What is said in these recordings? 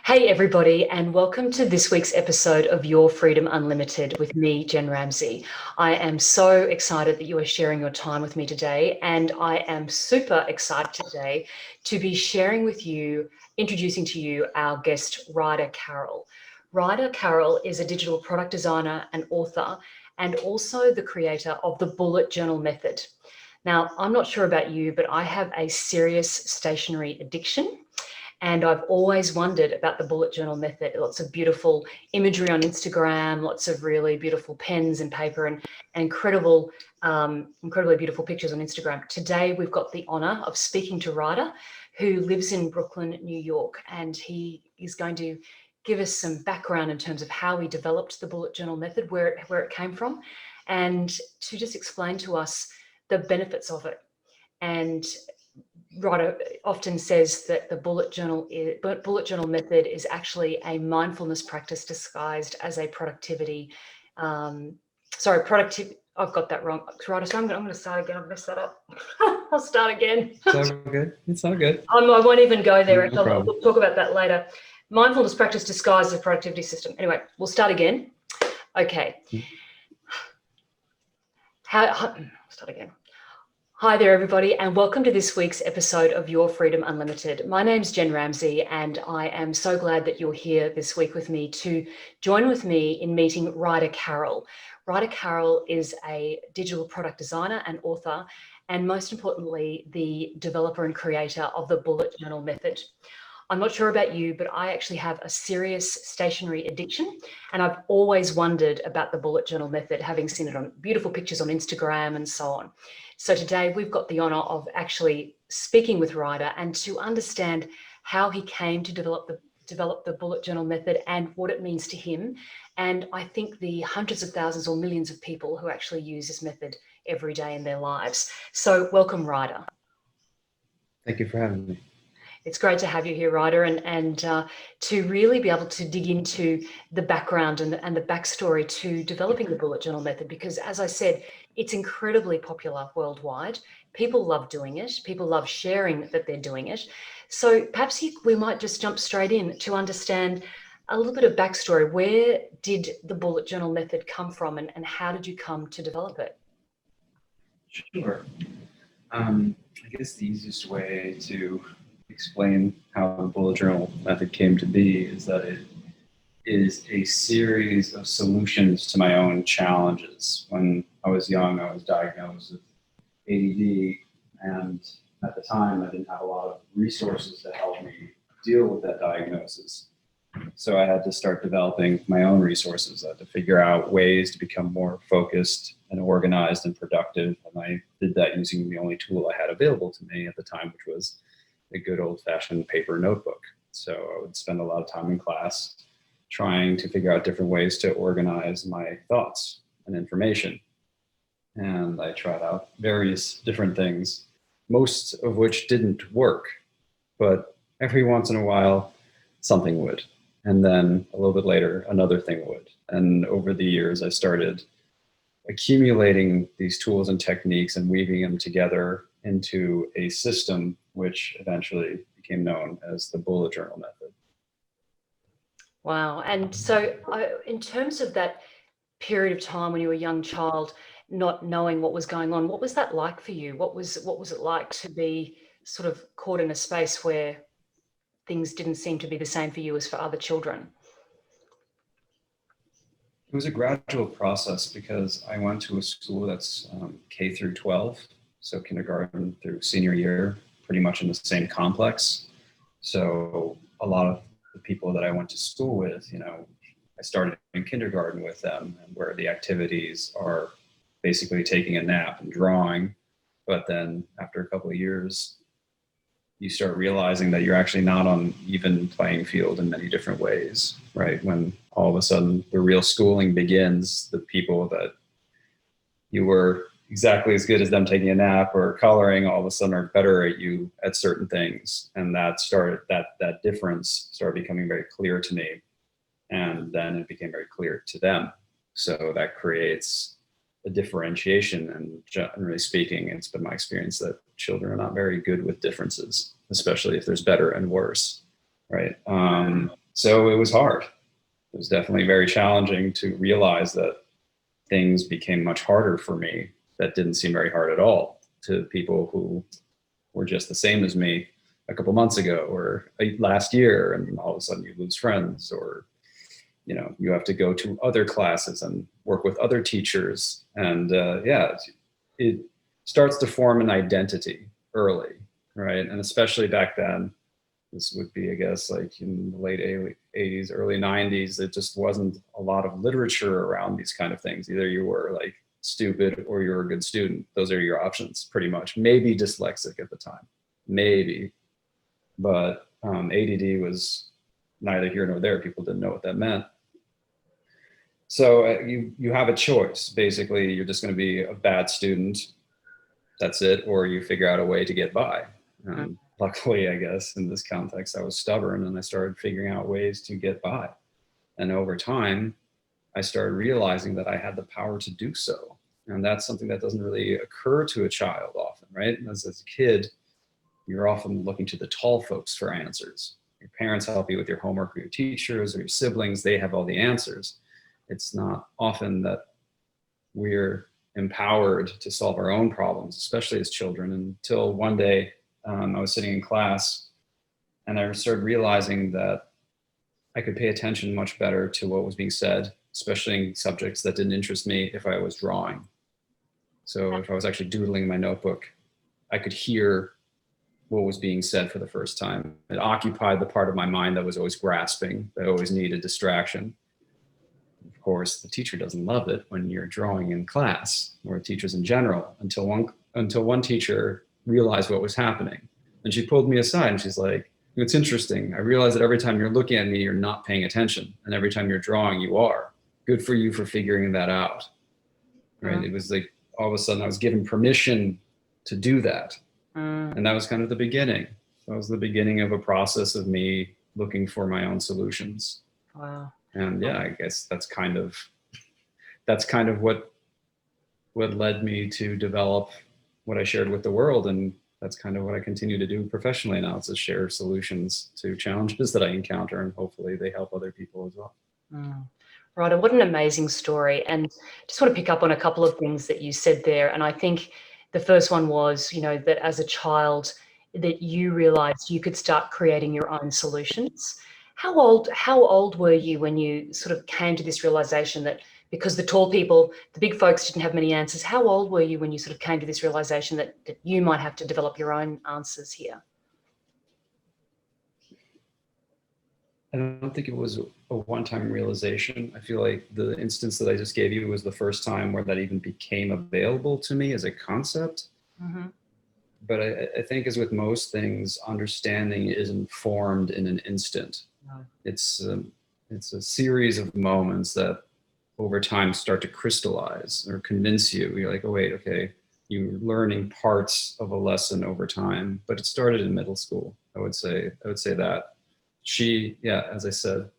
Hey everybody, and welcome to this week's episode of Your Freedom Unlimited with me, Jen Ramsey. I am so excited that you are sharing your time with me today, and I am super excited today to be sharing with you, introducing to you our guest, Ryder Carroll. Ryder Carroll is a digital product designer and author, and also the creator of the bullet journal method. Now, I'm not sure about you, but I have a serious stationery addiction. And I've always wondered about the bullet journal method. Lots of beautiful imagery on Instagram, lots of really beautiful pens and paper, and incredibly beautiful pictures on Instagram. Today, we've got the honor of speaking to Ryder, who lives in Brooklyn, New York, and he is going to give us some background in terms of how he developed the bullet journal method, where it came from, and to just explain to us the benefits of it. And Ryder often says that the bullet journal method is actually a mindfulness practice disguised as a productivity. I've got that wrong. Ryder, so I'm going to start again. I've messed that up. I'll start again. It's all good. It's all good. I won't even go there. No problem. We'll talk about that later. Mindfulness practice disguised as a productivity system. Anyway, we'll start again. Okay. Start again. Hi there, everybody, and welcome to this week's episode of Your Freedom Unlimited. My name's Jen Ramsey, and I am so glad that you're here this week with me to join with me in meeting Ryder Carroll. Ryder Carroll is a digital product designer and author, and most importantly, the developer and creator of the bullet journal method. I'm not sure about you, but I actually have a serious stationery addiction, and I've always wondered about the bullet journal method, having seen it on beautiful pictures on Instagram and so on. So today we've got the honor of actually speaking with Ryder and to understand how he came to develop the bullet journal method and what it means to him. And I think the hundreds of thousands or millions of people who actually use this method every day in their lives. So welcome, Ryder. Thank you for having me. It's great to have you here, Ryder, and to really be able to dig into the background and the backstory to developing the bullet journal method, because as I said, it's incredibly popular worldwide. People love doing it. People love sharing that they're doing it. So perhaps we might just jump straight in to understand a little bit of backstory. Where did the bullet journal method come from, and how did you come to develop it? Sure. I guess the easiest way to explain how the bullet journal method came to be is that it is a series of solutions to my own challenges. When I was young, I was diagnosed with ADD, and at the time, I didn't have a lot of resources to help me deal with that diagnosis. So I had to start developing my own resources. I had to figure out ways to become more focused and organized and productive, and I did that using the only tool I had available to me at the time, which was a good old-fashioned paper notebook. So I would spend a lot of time in class trying to figure out different ways to organize my thoughts and information. And I tried out various different things, most of which didn't work, but every once in a while, something would. And then a little bit later, another thing would. And over the years, I started accumulating these tools and techniques and weaving them together into a system which eventually became known as the bullet journal method. Wow. And so in terms of that period of time when you were a young child, not knowing what was going on, what was that like for you? What was it like to be sort of caught in a space where things didn't seem to be the same for you as for other children? It was a gradual process because I went to a school that's K through 12, so kindergarten through senior year, pretty much in the same complex. So a lot of the people that I went to school with, I started in kindergarten with them, and where the activities are basically taking a nap and drawing. But then after a couple of years, you start realizing that you're actually not on even playing field in many different ways, right? When all of a sudden the real schooling begins, the people that you were exactly as good as them taking a nap or coloring all of a sudden are better at you at certain things. And that difference started becoming very clear to me. And then it became very clear to them. So that creates a differentiation. And generally speaking, it's been my experience that children are not very good with differences, especially if there's better and worse, right? So it was hard. It was definitely very challenging to realize that things became much harder for me that didn't seem very hard at all to people who were just the same as me a couple months ago or last year, and all of a sudden you lose friends, or you have to go to other classes and work with other teachers, and it starts to form an identity early, right? And especially back then, this would be, I guess, like in the late 80s, early 90s, it just wasn't a lot of literature around these kind of things. Either you were like stupid or you're a good student. Those are your options, pretty much. Maybe dyslexic at the time, maybe. But ADD was neither here nor there. People didn't know what that meant. So you have a choice. Basically, you're just going to be a bad student. That's it. Or you figure out a way to get by. Luckily, I guess, in this context, I was stubborn and I started figuring out ways to get by. And over time, I started realizing that I had the power to do so. And that's something that doesn't really occur to a child often, right? As a kid, you're often looking to the tall folks for answers. Your parents help you with your homework, or your teachers or your siblings, they have all the answers. It's not often that we're empowered to solve our own problems, especially as children, until one day I was sitting in class and I started realizing that I could pay attention much better to what was being said, especially in subjects that didn't interest me, if I was drawing. So if I was actually doodling in my notebook, I could hear what was being said for the first time. It occupied the part of my mind that was always grasping, that always needed distraction. Of course, the teacher doesn't love it when you're drawing in class, or teachers in general, until one teacher realized what was happening. And she pulled me aside and she's like, "It's interesting. I realize that every time you're looking at me, you're not paying attention. And every time you're drawing, you are. Good for you for figuring that out." Right? It was like, all of a sudden I was given permission to do that. And that was kind of the beginning. That was the beginning of a process of me looking for my own solutions. Wow. And yeah, I guess that's kind of what led me to develop what I shared with the world. And that's kind of what I continue to do professionally now, is to share solutions to challenges that I encounter, and hopefully they help other people as well. Ryder, what an amazing story. And just want to pick up on a couple of things that you said there. And I think the first one was, that as a child, that you realized you could start creating your own solutions. How old were you when you sort of came to this realization that, because the big folks didn't have many answers, how old were you when you sort of came to this realization that you might have to develop your own answers here? I don't think it was a one-time realization. I feel like the instance that I just gave you was the first time where that even became available to me as a concept. But I think, as with most things, understanding isn't formed in an instant. It's a series of moments that over time start to crystallize or convince you. You're like, oh wait, okay, you're learning parts of a lesson over time. But it started in middle school. I would say that. As I said,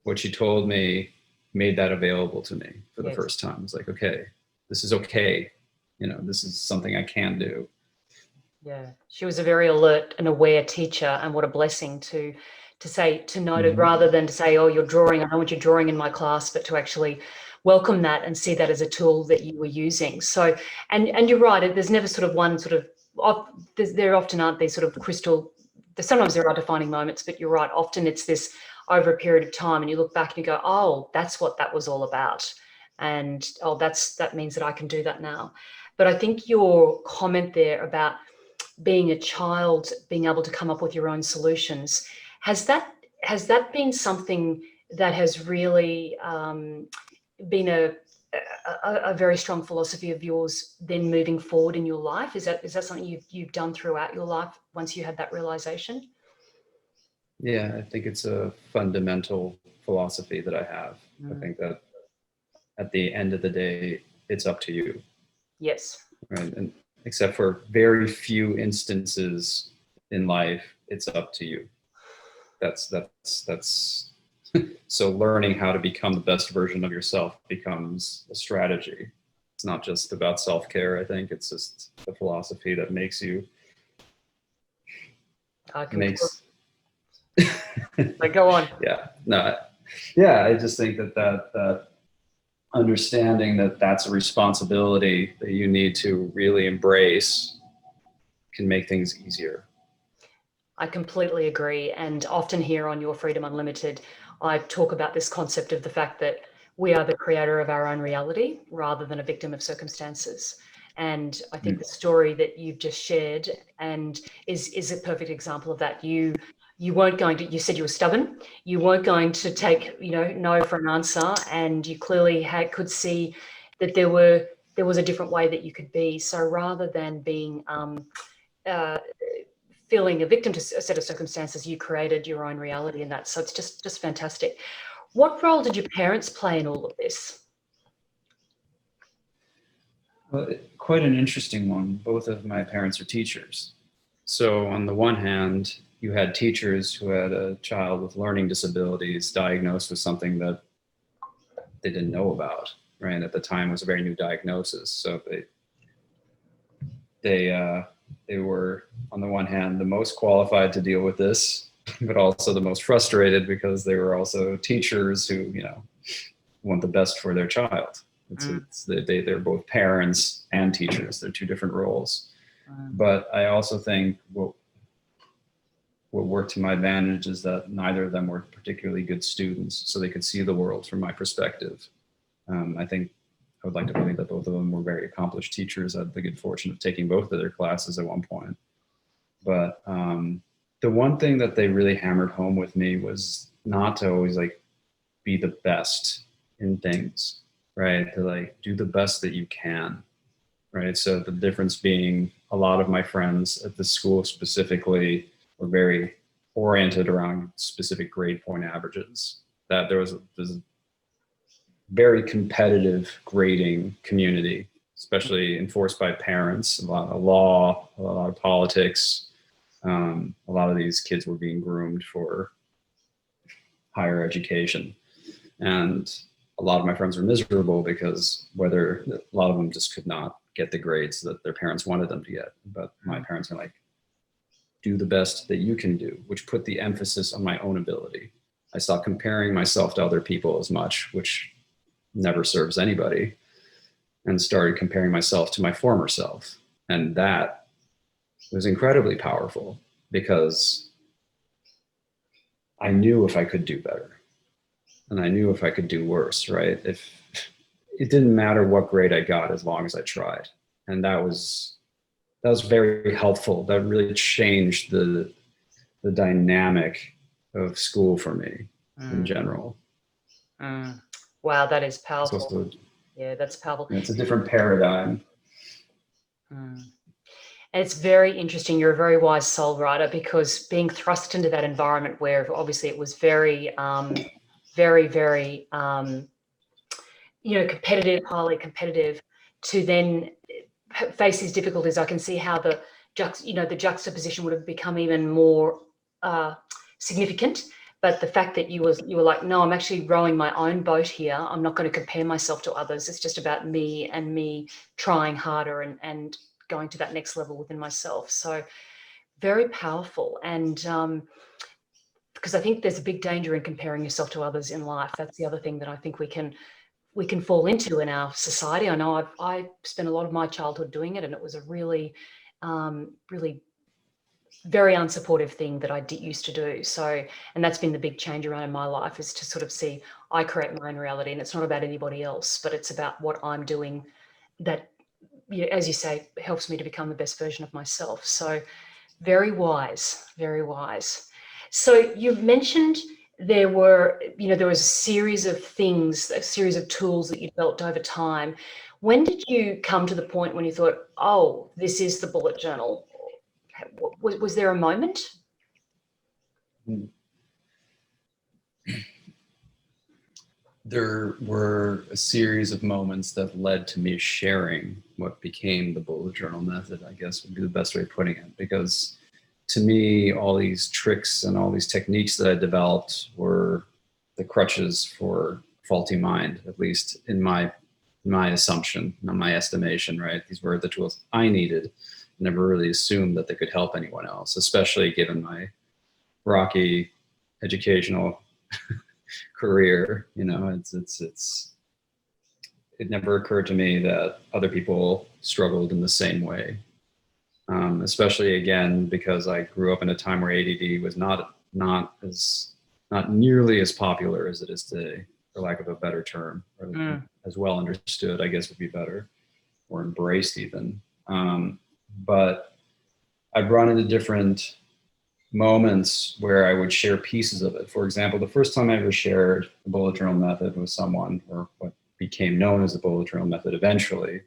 what she told me made that available to me for the first time. It's like, okay, this is okay. This is something I can do. Yeah. She was a very alert and aware teacher, and what a blessing to note it, rather than to say, oh, you're drawing, I don't want you drawing in my class, but to actually welcome that and see that as a tool that you were using. So, and you're right, there's never sort of one sort of, there often aren't these sort of sometimes there are defining moments, but you're right, often it's this over a period of time, and you look back and you go, oh, that's what that was all about. And, oh, that means that I can do that now. But I think your comment there about being a child, being able to come up with your own solutions, has that been something that has really been a very strong philosophy of yours then moving forward in your life? Is that something you've done throughout your life once you had that realization? Yeah, I think it's a fundamental philosophy that I have. I think that at the end of the day, it's up to you. Yes. Right. And except for very few instances in life, it's up to you. That's so learning how to become the best version of yourself becomes a strategy. It's not just about self-care. I think it's just the philosophy that makes I can makes like, go on. yeah, no, yeah, I just think that understanding that that's a responsibility that you need to really embrace can make things easier. I completely agree. And often here on Your Freedom Unlimited, I talk about this concept of the fact that we are the creator of our own reality rather than a victim of circumstances. And I think the story that you've just shared and is a perfect example of that. You weren't going to, you said you were stubborn, you weren't going to take, no for an answer, and you clearly could see that there was a different way that you could be. So rather than being feeling a victim to a set of circumstances, you created your own reality in that. So it's just fantastic. What role did your parents play in all of this? Well, quite an interesting one. Both of my parents are teachers. So on the one hand, you had teachers who had a child with learning disabilities diagnosed with something that they didn't know about, right? At the time, it was a very new diagnosis. So they were, on the one hand, the most qualified to deal with this, but also the most frustrated because they were also teachers who, want the best for their child. They're both parents and teachers. They're two different roles. But I also think what worked to my advantage is that neither of them were particularly good students, so they could see the world from my perspective. I think I would like to believe that both of them were very accomplished teachers. I had the good fortune of taking both of their classes at one point. But the one thing that they really hammered home with me was not to always be the best in things, right? To do the best that you can, right? So the difference being a lot of my friends at the school specifically were very oriented around specific grade point averages. That there's a very competitive grading community, especially enforced by parents, a lot of law, a lot of politics. A lot of these kids were being groomed for higher education. And a lot of my friends were miserable because a lot of them just could not get the grades that their parents wanted them to get. But my parents are like, do the best that you can do, which put the emphasis on my own ability. I stopped comparing myself to other people as much, which never serves anybody, and started comparing myself to my former self. And that was incredibly powerful because I knew if I could do better and I knew if I could do worse, right? If it didn't matter what grade I got as long as I tried. And that was very helpful. That really changed the dynamic of school for me in general. Wow, that is powerful. Also, yeah, that's powerful. It's a different paradigm. And it's very interesting. You're a very wise soul, Ryder, because being thrust into that environment where obviously it was very, very, competitive, highly competitive, to then face these difficulties. I can see how the juxtaposition would have become even more significant. But the fact that you were like, no, I'm actually rowing my own boat here. I'm not going to compare myself to others. It's just about me and me trying harder and going to that next level within myself. So very powerful. And because I think there's a big danger in comparing yourself to others in life. That's the other thing that I think we can fall into in our society. I know I spent a lot of my childhood doing it, and it was a really, really very unsupportive thing that I used to do. So, and that's been the big change around in my life, is to sort of see I create my own reality, and it's not about anybody else, but it's about what I'm doing that, as you say, helps me to become the best version of myself. So very wise, very wise. So you've mentioned there was a series of things, a series of tools that you developed over time. When did you come to the point when you thought, oh, this is the bullet journal? Was there a moment? There were a series of moments that led to me sharing what became the bullet journal method, I guess would be the best way of putting it. Because to me, all these tricks and all these techniques that I developed were the crutches for faulty mind, at least in my my assumption, not my estimation, right? These were the tools I needed. Never really assumed that they could help anyone else, especially given my rocky educational career. You know, it never occurred to me that other people struggled in the same way. Especially again because I grew up in a time where ADD was not nearly as popular as it is today, for lack of a better term, or as well understood, I guess would be better, or embraced even. But I'd run into different moments where I would share pieces of it. For example, the first time I ever shared the bullet journal method with someone, or what became known as the bullet journal method eventually,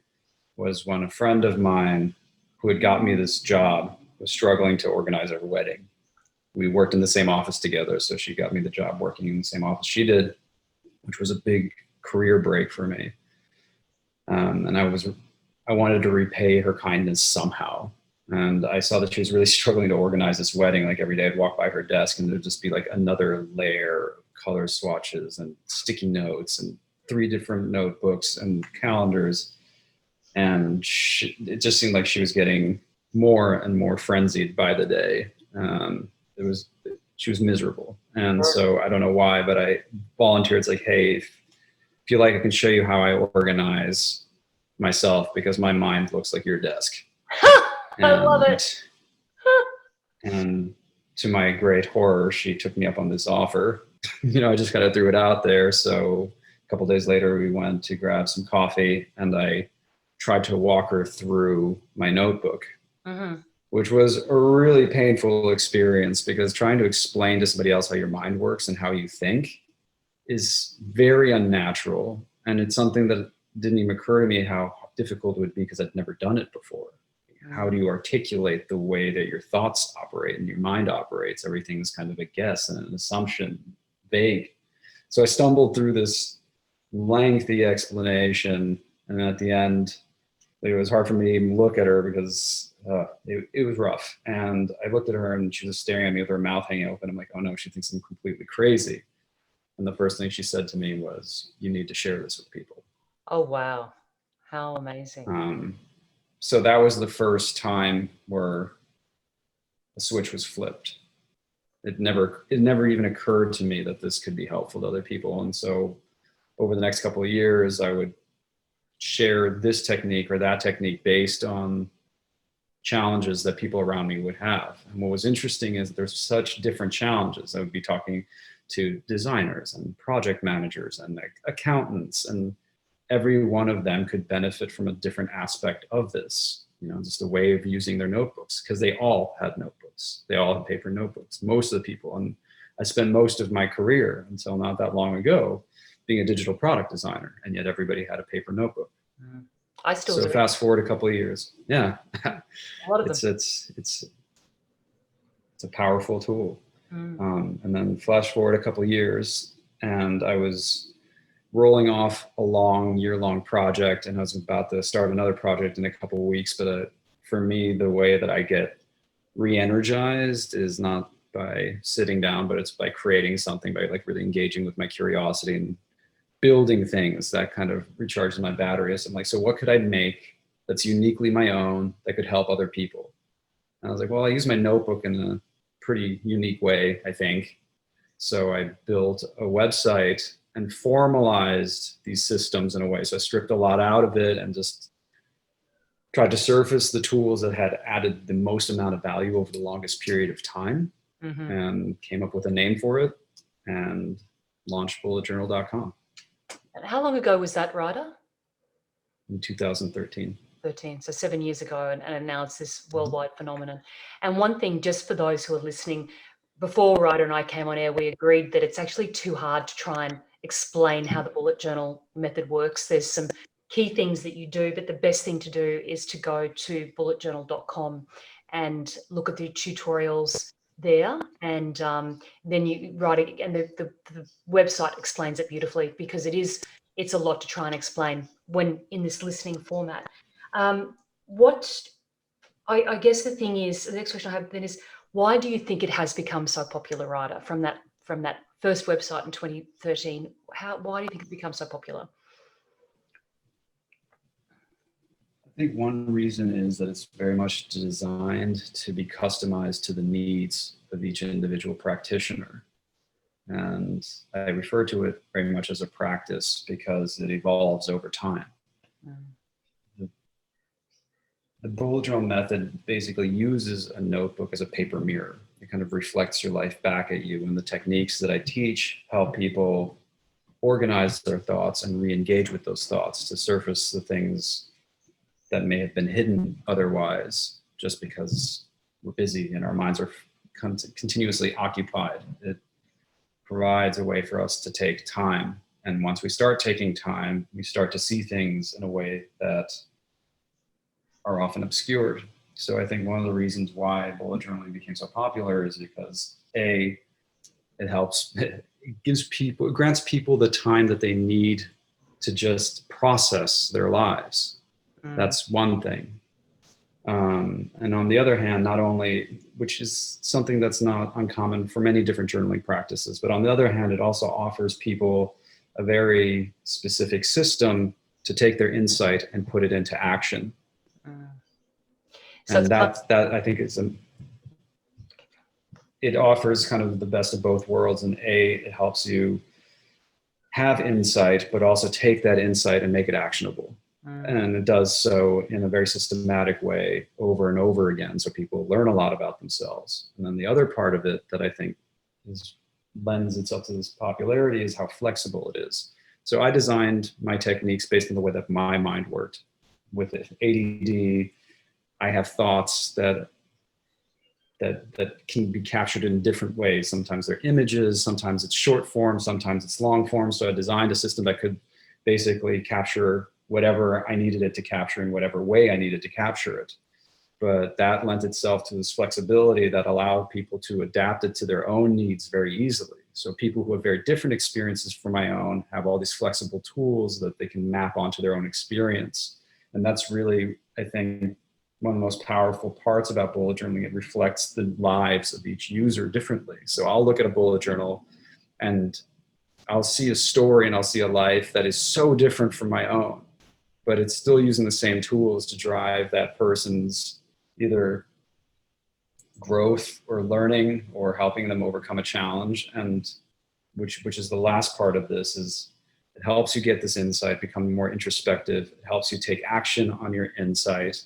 was when a friend of mine who had got me this job was struggling to organize our wedding. We worked in the same office together, so she got me the job working in the same office she did, which was a big career break for me. And I wanted to repay her kindness somehow. And I saw that she was really struggling to organize this wedding. Like every day I'd walk by her desk and there'd just be like another layer of color swatches and sticky notes and 3 different notebooks and calendars. And it just seemed like she was getting more and more frenzied by the day. She was miserable. And so I don't know why, but I volunteered. It's like, hey, if you like, I can show you how I organize myself because my mind looks like your desk. I love it. And to my great horror, she took me up on this offer. I just kind of threw it out there. So a couple of days later, we went to grab some coffee and I tried to walk her through my notebook, which was a really painful experience because trying to explain to somebody else how your mind works and how you think is very unnatural. And it's something that didn't even occur to me how difficult it would be because I'd never done it before. How do you articulate the way that your thoughts operate and your mind operates? Everything's kind of a guess and an assumption, vague. So I stumbled through this lengthy explanation. And at the end, it was hard for me to even look at her because it was rough. And I looked at her and she was staring at me with her mouth hanging open. I'm like, oh no, she thinks I'm completely crazy. And the first thing she said to me was, you need to share this with people. Oh, wow. How amazing. So that was the first time where the switch was flipped. It never even occurred to me that this could be helpful to other people. And so over the next couple of years, I would share this technique or that technique based on challenges that people around me would have. And what was interesting is there's such different challenges. I would be talking to designers and project managers and accountants, and every one of them could benefit from a different aspect of this, just a way of using their notebooks, because they all had notebooks. They all had paper notebooks, most of the people. And I spent most of my career until not that long ago being a digital product designer, and yet everybody had a paper notebook. I still do. So fast forward a couple of years. Yeah. A lot of them. It's a powerful tool. And then flash forward a couple of years and I was rolling off a long year-long project and I was about to start another project in a couple of weeks. But for me, the way that I get re-energized is not by sitting down, but it's by creating something, by like really engaging with my curiosity and building things that kind of recharges my batteries. I'm like, so what could I make that's uniquely my own that could help other people? And I was like, well, I use my notebook in a pretty unique way, I think. So I built a website and formalized these systems in a way. So I stripped a lot out of it and just tried to surface the tools that had added the most amount of value over the longest period of time, and came up with a name for it and launched bulletjournal.com. And how long ago was that, Ryder? In 2013. So 7 years ago, and now it's this worldwide phenomenon. And one thing, just for those who are listening, before Ryder and I came on air, we agreed that it's actually too hard to try and explain how the bullet journal method works. There's some key things that you do, but the best thing to do is to go to bulletjournal.com and look at the tutorials there, and then you write it, and the website explains it beautifully, because it's a lot to try and explain when in this listening format. What I guess the thing is, the next question I have then is, why do you think it has become so popular, Ryder, from that first website in 2013? Why do you think it become so popular? think one reason is that it's very much designed to be customized to the needs of each individual practitioner. And I refer to it very much as a practice because it evolves over time. The, the bullet journal method basically uses a notebook as a paper mirror. It kind of reflects your life back at you, and the techniques that I teach help people organize their thoughts and re-engage with those thoughts to surface the things that may have been hidden otherwise just because we're busy and our minds are continuously occupied. It provides a way for us to take time. And once we start taking time, we start to see things in a way that are often obscured. So I think one of the reasons why bullet journaling became so popular is because it helps, it grants people the time that they need to just process their lives. That's one thing. And on the other hand, not only, which is something that's not uncommon for many different journaling practices, but on the other hand, it also offers people a very specific system to take their insight and put it into action. So and that I think it offers kind of the best of both worlds. And it helps you have insight, but also take that insight and make it actionable. And it does so in a very systematic way over and over again. So people learn a lot about themselves. And then the other part of it that I think lends itself to this popularity is how flexible it is. So I designed my techniques based on the way that my mind worked. With ADD, I have thoughts that can be captured in different ways. Sometimes they're images, sometimes it's short form, sometimes it's long form. So I designed a system that could basically capture whatever I needed it to capture in whatever way I needed to capture it. But that lent itself to this flexibility that allowed people to adapt it to their own needs very easily. So people who have very different experiences from my own have all these flexible tools that they can map onto their own experience. And that's really, I think, one of the most powerful parts about bullet journaling. It reflects the lives of each user differently. So I'll look at a bullet journal and I'll see a story and I'll see a life that is so different from my own, but it's still using the same tools to drive that person's either growth or learning or helping them overcome a challenge. And which is the last part of this, is it helps you get this insight, become more introspective. It helps you take action on your insight,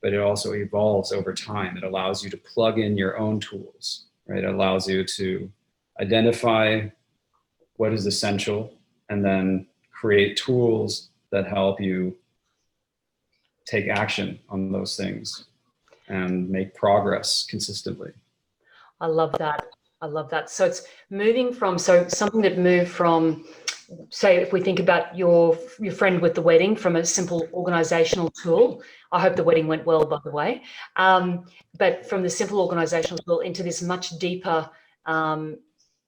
but it also evolves over time. It allows you to plug in your own tools, right? It allows you to identify what is essential and then create tools that help you take action on those things and make progress consistently. I love that. I love that. So it's moving from, so something that moved from, say, if we think about your friend with the wedding, from a simple organizational tool. I hope the wedding went well, by the way. But from the simple organizational tool into this much deeper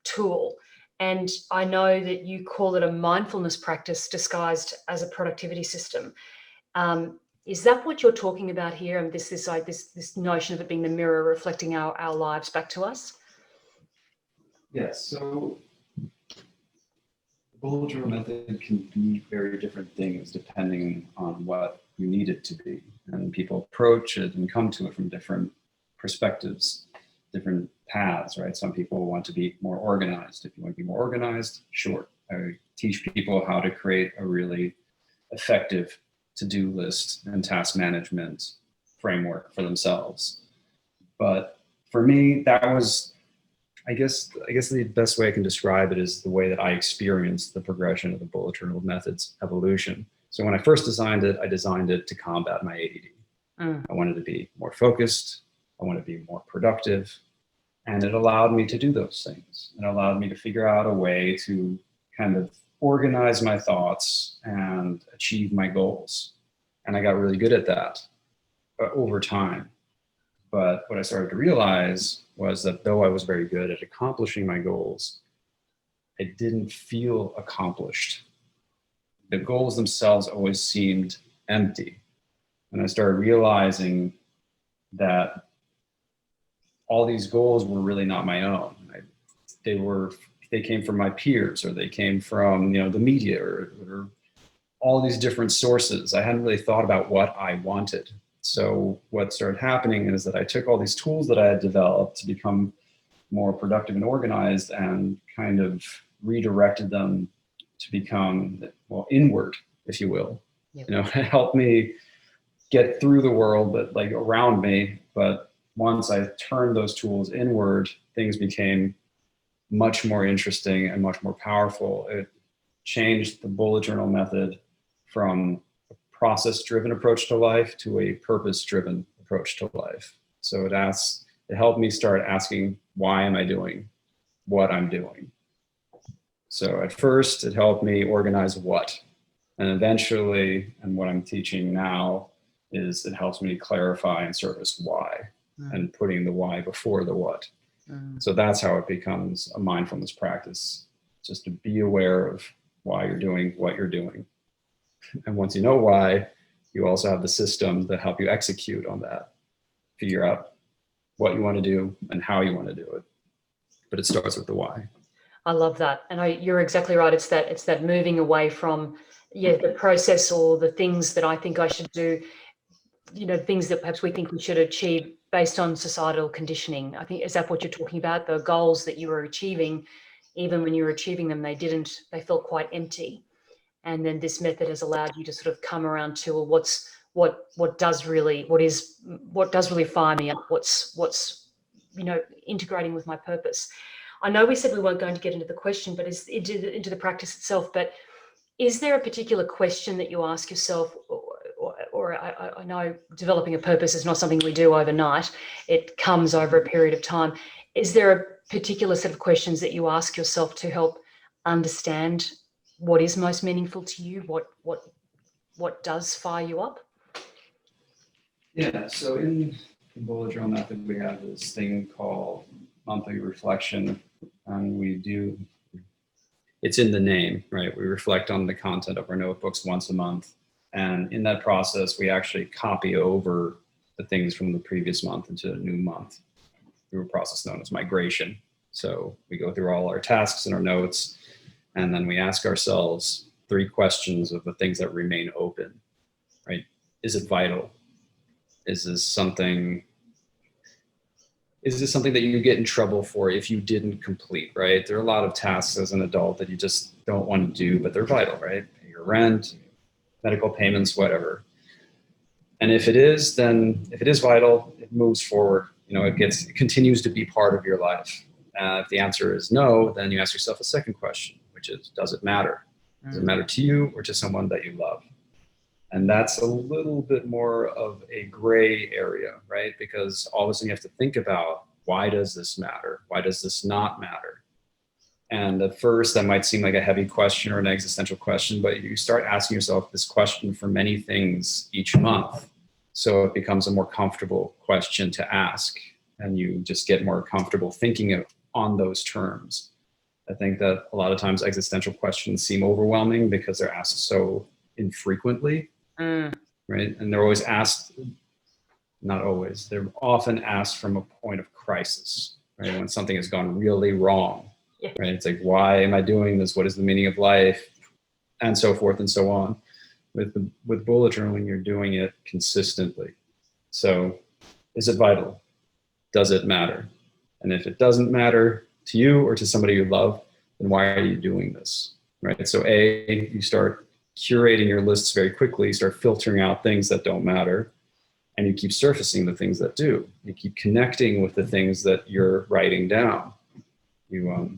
tool. And I know that you call it a mindfulness practice disguised as a productivity system. Is that what you're talking about here? And this notion of it being the mirror reflecting our lives back to us? Yes. So the bullet journal method can be very different things depending on what you need it to be. And people approach it and come to it from different perspectives, different paths, right? Some people want to be more organized. If you want to be more organized, sure. I teach people how to create a really effective to-do list and task management framework for themselves. But for me, that was, I guess the best way I can describe it is the way that I experienced the progression of the bullet journal method's evolution. So when I first designed it, I designed it to combat my ADD. I wanted to be more focused. I wanted to be more productive. And it allowed me to do those things. It allowed me to figure out a way to kind of organize my thoughts and achieve my goals. And I got really good at that over time. But what I started to realize was that though I was very good at accomplishing my goals, I didn't feel accomplished. The goals themselves always seemed empty. And I started realizing that all these goals were really not my own. They came from my peers, or they came from the media, or all these different sources. I hadn't really thought about what I wanted. So what started happening is that I took all these tools that I had developed to become more productive and organized and kind of redirected them to become, well, inward, if you will. Yep. You know, it helped me get through the world, but like around me. But once I turned those tools inward, things became much more interesting and much more powerful. It changed the bullet journal method from a process-driven approach to life to a purpose-driven approach to life. So it helped me start asking, why am I doing what I'm doing? So at first it helped me organize what, and eventually, and what I'm teaching now is it helps me clarify and surface why, and putting the why before the what. So that's how it becomes a mindfulness practice, just to be aware of why you're doing what you're doing. And once you know why, you also have the systems that help you execute on that, figure out what you want to do and how you want to do it. But it starts with the why. I love that. And you're exactly right. It's that moving away from, the process or the things that I think I should do, things that perhaps we think we should achieve based on societal conditioning. I think, is that what you're talking about? The goals that you were achieving, even when you were achieving them, they felt quite empty. And then this method has allowed you to sort of come around to, well, what does really fire me up? What's integrating with my purpose. I know we said we weren't going to get into the question, but into the practice itself. But is there a particular question that you ask yourself, or I know developing a purpose is not something we do overnight. It comes over a period of time. Is there a particular set of questions that you ask yourself to help understand what is most meaningful to you? What does fire you up? Yeah, so in the bullet journal method, we have this thing called monthly reflection, and it's in the name, right? We reflect on the content of our notebooks once a month. And in that process, we actually copy over the things from the previous month into a new month through a process known as migration. So we go through all our tasks and our notes, and then we ask ourselves 3 questions of the things that remain open, right? Is it vital? Is this something that you get in trouble for if you didn't complete, right? There are a lot of tasks as an adult that you just don't want to do, but they're vital, right? Pay your rent, medical payments, whatever. And if it is vital, it moves forward. It continues to be part of your life. If the answer is no, then you ask yourself a second question, which is, does it matter? Does it matter to you or to someone that you love? And that's a little bit more of a gray area, right? Because all of a sudden you have to think about, why does this matter? Why does this not matter? And at first that might seem like a heavy question or an existential question, but you start asking yourself this question for many things each month. So it becomes a more comfortable question to ask, and you just get more comfortable thinking on those terms. I think that a lot of times existential questions seem overwhelming because they're asked so infrequently. Right? And they're always asked, not always, they're often asked from a point of crisis, right? When something has gone really wrong, right? It's like, why am I doing this? What is the meaning of life? And so forth and so on. With bullet journaling, you're doing it consistently. So is it vital? Does it matter? And if it doesn't matter to you or to somebody you love, then why are you doing this, right? So you start curating your lists very quickly, you start filtering out things that don't matter, and you keep surfacing the things that do. You keep connecting with the things that you're writing down. You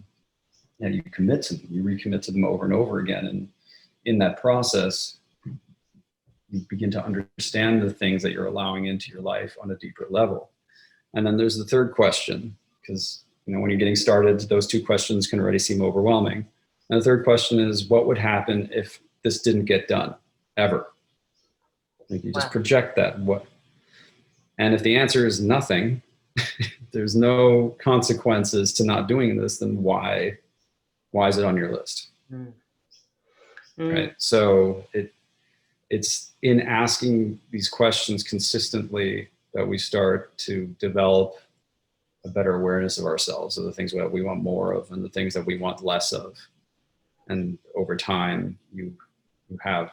commit to them, you recommit to them over and over again. And in that process, you begin to understand the things that you're allowing into your life on a deeper level. And then there's the third question, because when you're getting started, those 2 questions can already seem overwhelming. And the third question is, what would happen if this didn't get done ever? Like you just project that. And if the answer is nothing, there's no consequences to not doing this, then why is it on your list? Right? So it's in asking these questions consistently that we start to develop a better awareness of ourselves, of the things that we want more of and the things that we want less of. And over time, you have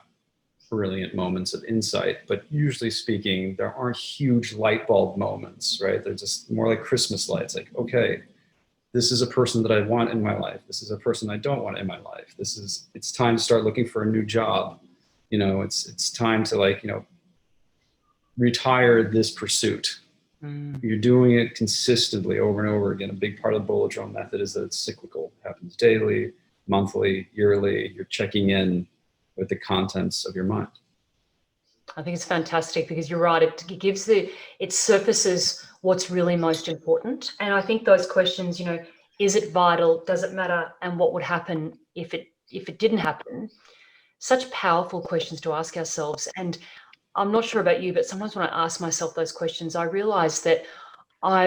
brilliant moments of insight, but usually speaking, there aren't huge light bulb moments, right? They're just more like Christmas lights. Like, okay, this is a person that I want in my life. This is a person I don't want in my life. It's time to start looking for a new job. It's time to, like, retire this pursuit. You're doing it consistently over and over again. A big part of the bullet journal method is that it's cyclical. It happens daily, monthly, yearly. You're checking in with the contents of your mind. I think it's fantastic because you're right. It surfaces what's really most important. And I think those questions, is it vital? Does it matter? And what would happen if it didn't happen? Such powerful questions to ask ourselves. And I'm not sure about you, but sometimes when I ask myself those questions, I realize that I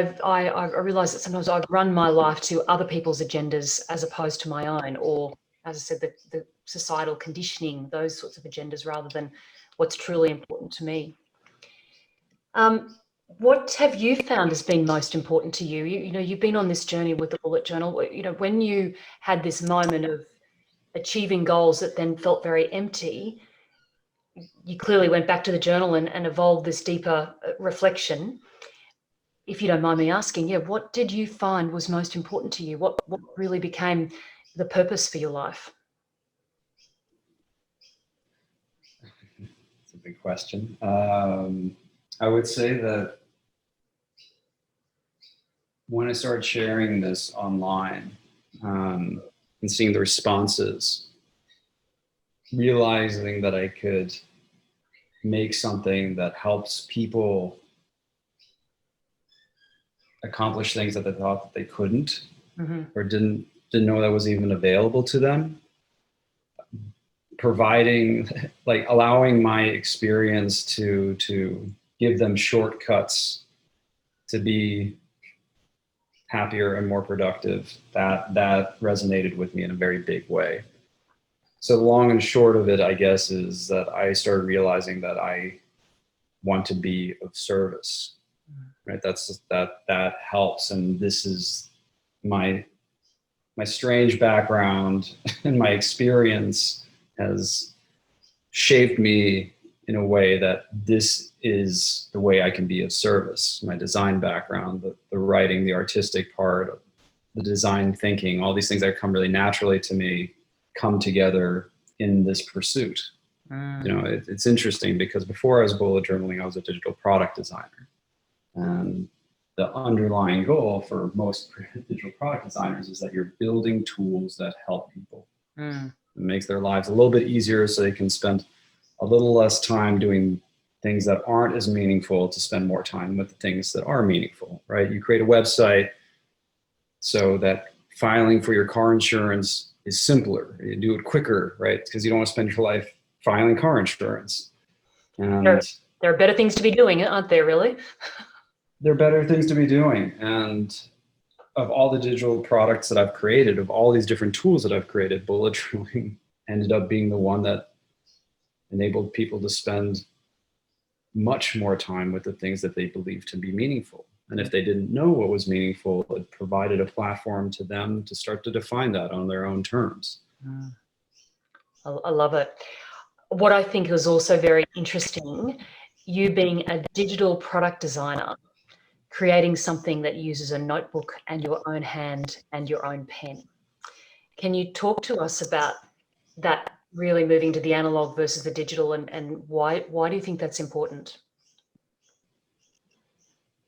realize that sometimes I've run my life to other people's agendas as opposed to my own, or, as I said, the societal conditioning, those sorts of agendas, rather than what's truly important to me. What have you found has been most important to you? You've been on this journey with the bullet journal. When you had this moment of achieving goals that then felt very empty, you clearly went back to the journal and evolved this deeper reflection. If you don't mind me asking, what did you find was most important to you? What really became the purpose for your life? It's a big question. I would say that when I started sharing this online and seeing the responses, realizing that I could make something that helps people accomplish things that they thought that they couldn't, or didn't know that was even available to them, providing, like, allowing my experience to give them shortcuts to be happier and more productive, that resonated with me in a very big way. So the long and short of it, I guess, is that I started realizing that I want to be of service, right? That helps. And this is my strange background and my experience has shaped me in a way that this is the way I can be of service. My design background, the writing, the artistic part, the design thinking, all these things that come really naturally to me come together in this pursuit. It's interesting because before I was bullet journaling, I was a digital product designer. And the underlying goal for most digital product designers is that you're building tools that help people. It makes their lives a little bit easier so they can spend a little less time doing things that aren't as meaningful to spend more time with the things that are meaningful, right? You create a website so that filing for your car insurance is simpler. You do it quicker, right? Because you don't want to spend your life filing car insurance. And there are better things to be doing, aren't there, really? There are better things to be doing. And of all the digital products that I've created, of all these different tools that I've created, bullet journaling ended up being the one that enabled people to spend much more time with the things that they believe to be meaningful. And if they didn't know what was meaningful, it provided a platform to them to start to define that on their own terms. I love it. What I think was also very interesting, you being a digital product designer, creating something that uses a notebook and your own hand and your own pen. Can you talk to us about that, really moving to the analog versus the digital, and why do you think that's important?